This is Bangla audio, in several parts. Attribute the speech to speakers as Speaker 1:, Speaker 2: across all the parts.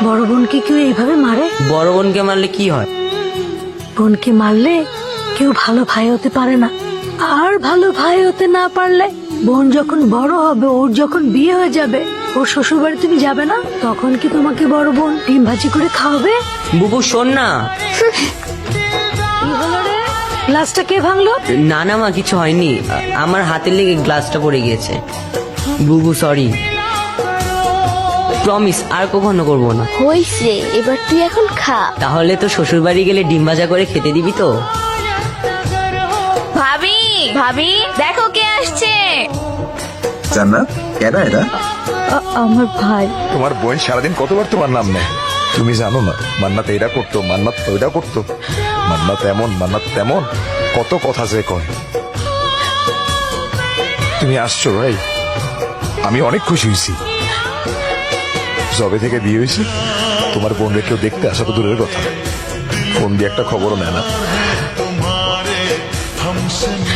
Speaker 1: বড় বোনকে কেউ এইভাবে মারে?
Speaker 2: বড় বোনকে মারলে কি হয়?
Speaker 1: বোনকে মারলে কেউ ভালো ভাই হতে পারে না। আর ভালো ভাই হতে না পারলে বোন যখন বড় হবে, ওর যখন বিয়ে হয়ে যাবে, ওর শ্বশুর বাড়ি তুমি যাবে না, তখন কি তোমাকে বড় বোন ডিম ভাজি করে খাওয়াবে?
Speaker 2: বুবু শোন না।
Speaker 1: কি হলো রে? গ্লাসটা কে ভাঙলো?
Speaker 2: না না মা, কিছু হয়নি, আমার হাতের লেগে গ্লাসটা পড়ে গিয়েছে। বুবু সরি, প্রমিস আর কখনো করবো না।
Speaker 3: হইছে, এবার তুই এখন খা।
Speaker 2: তাহলে তো শ্বশুর বাড়ি গেলে ডিম ভাজা করে খেতে দিবি তো?
Speaker 3: ভাবি, ভাবি দেখো কে আসছে।
Speaker 4: জান্নাত, কেডা এরা?
Speaker 1: আমার ভাই।
Speaker 4: তোমার বোন সারাদিন কতবার তোমার নাম নেয়, তুমি জানো না? মান্নাত এটা করতো, মান্নাত ওইটা করতো, মান্নাত এমন, মান্নাত তেমন, কত কথা যে কয়। তুমি আসছো ভাই, আমি অনেক খুশি হয়েছি। জবে থেকে বিয়ে হয়েছে, তোমার বোন কেউ দেখতে আসা তো দূরের কথা, ফোন দিয়ে একটা খবরও নেয় না।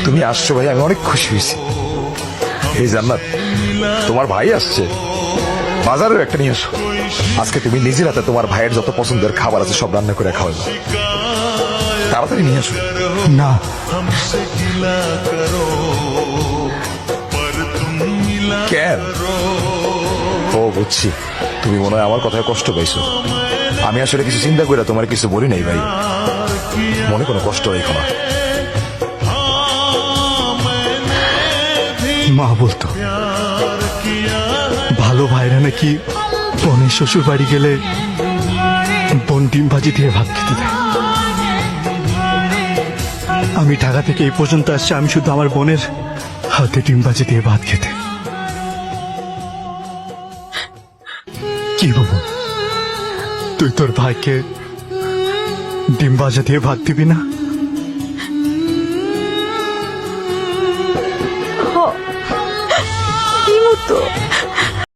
Speaker 4: তুমি আসছো ভাই, আমি অনেক খুশি হয়েছি। এই জান্নাত, তোমার ভাই আসছে, বাজারেও একটা নিয়ে আসো। আজকে তুমি নিজের হাতে তোমার ভাইয়ের যত পছন্দের খাবার আছে সব রান্না করে খাওয়াবে, তাড়াতাড়ি নিয়ে আসো।
Speaker 5: না,
Speaker 4: কেন? ও বুঝছি, তুমি মনে হয় আমার কথায় কষ্ট পাইছো। আমি আসলে কিছু চিন্তা করে তোমার কিছু বলি নাই ভাই, মনে কোনো কষ্ট রেখো না।
Speaker 5: মা বলতো ভালো ভাইরা নাকি বোনের শ্বশুর বাড়ি গেলে বোন ডিম ভাজি দিয়ে ভাত খেতে দেয়। আমি ঢাকা থেকে এই পর্যন্ত আসছি আমি শুধু আমার বোনের হাতে ডিম ভাজি দিয়ে ভাত খেতে। কি বাবু, তুই তোর ভাইকে ডিম ভাজা দিয়ে ভাত দিবি না?
Speaker 1: কি মতো